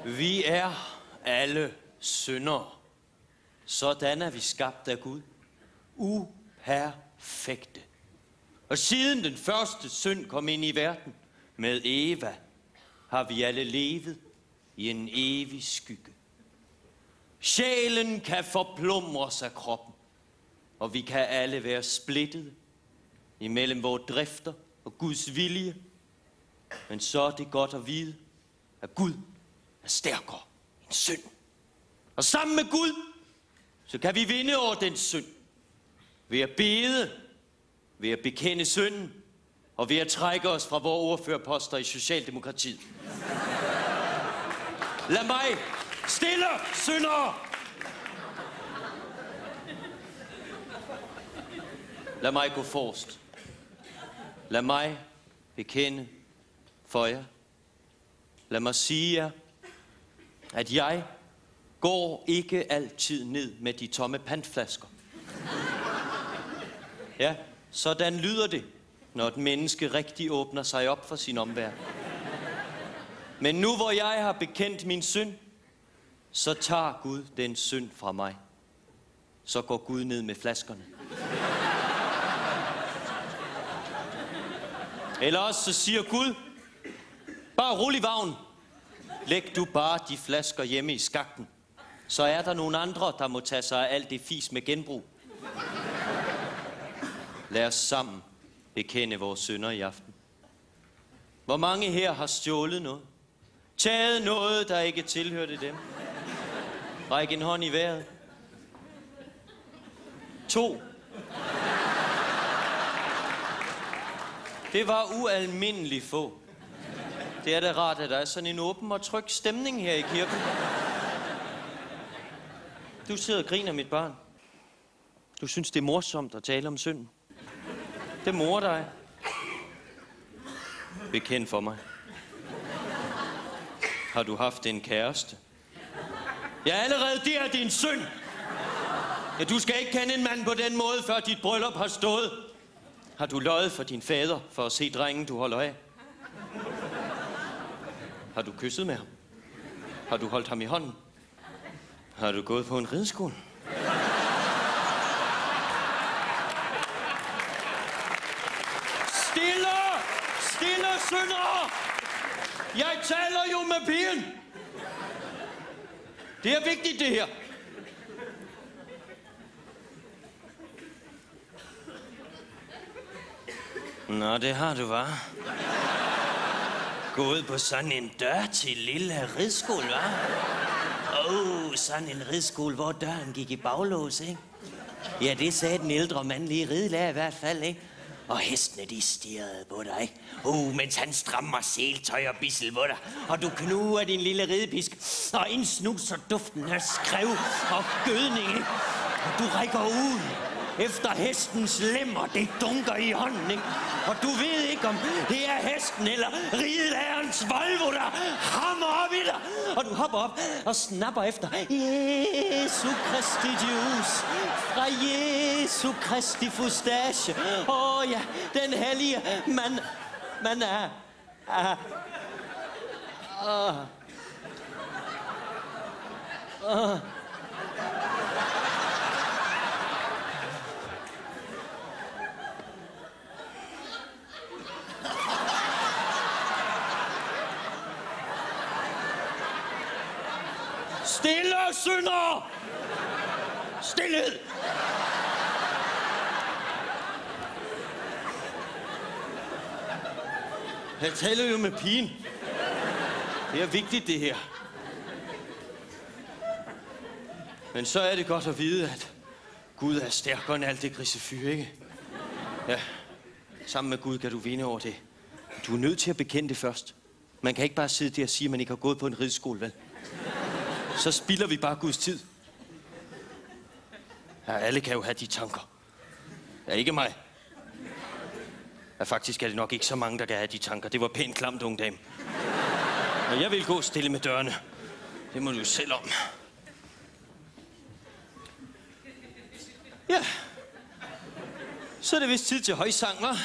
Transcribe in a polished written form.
Vi er alle syndere. Sådan er vi skabt af Gud. Uperfekte. Og siden den første synd kom ind i verden med Eva, har vi alle levet i en evig skygge. Sjælen kan forplumres af kroppen, og vi kan alle være splittede imellem vores drifter og Guds vilje. Men så er det godt at vide, at Gud er stærkere end synd. Og sammen med Gud, så kan vi vinde over den synd. Ved at bede, ved at bekende synden, og ved at trække os fra vores ordførerposter i Socialdemokratiet. Lad mig stille syndere! Lad mig gå forrest. Lad mig bekende for jer. Lad mig sige jer, at jeg går ikke altid ned med de tomme pantflasker. Ja, sådan lyder det, når et menneske rigtig åbner sig op for sin omverden. Men nu hvor jeg har bekendt min synd, så tager Gud den synd fra mig. Så går Gud ned med flaskerne. Eller også så siger Gud, bare rul i vagn. Læg du bare de flasker hjemme i skakten. Så er der nogle andre, der må tage sig af alt det fis med genbrug. Lad os sammen bekende vores synder i aften. Hvor mange her har stjålet noget? Taget noget, der ikke tilhørte dem? Ræk en hånd i vejret. 2. Det var ualmindeligt få. Det er da rart, at der er sådan en åben og tryg stemning her i kirken. Du sidder og griner, mit barn. Du synes, det er morsomt at tale om synden. Det morer dig. Bekend for mig. Har du haft en kæreste? Ja, allerede det er din synd. Ja, du skal ikke kende en mand på den måde, før dit bryllup har stået. Har du løjet for din fader for at se drengen, du holder af? Har du kysset med ham? Har du holdt ham i hånden? Har du gået på en rideskole? Stille! Stille, syndere! Jeg taler jo med pigen! Det er vigtigt, det her. Nå, det har du, hva'? Gået på sådan en dør til lille ridskole, hva'? Sådan en ridskole, hvor døren gik i baglås, ikke? Ja, det sagde den ældre mandlige ridelærer i hvert fald, ikke? Og hestene, de stirrede på dig, ikke? Mens han strammer seltøj og bissel på dig. Og du knuger din lille ridepisk, og indsnuser duften af skrev og gødning, ikke? Og du rækker ud efter hestens lemmer, det dunker i hånden, ikke? Og du ved ikke, om det er hesten eller ridelærerens Volvo, der hammer op i dig. Og du hopper op og snapper efter Jesu Kristi juice fra Jesu Kristi fustache. Ja, den hellige man er... Stille, syndere! Stilhed! Jeg taler jo med pigen. Det er vigtigt, det her. Men så er det godt at vide, at Gud er stærkere end alt det grisefyr, ikke? Ja, sammen med Gud kan du vinde over det. Du er nødt til at bekende det først. Man kan ikke bare sidde der og sige, at man ikke har gået på en rideskole, vel? Så spilder vi bare Guds tid. Ja, alle kan jo have de tanker. Ja, ikke mig. Ja, faktisk er det nok ikke så mange, der kan have de tanker. Det var pænt klamt, unge dame. Men jeg vil gå stille med dørene. Det må du jo selv om. Ja. Så er det vist tid til højsang, hva'?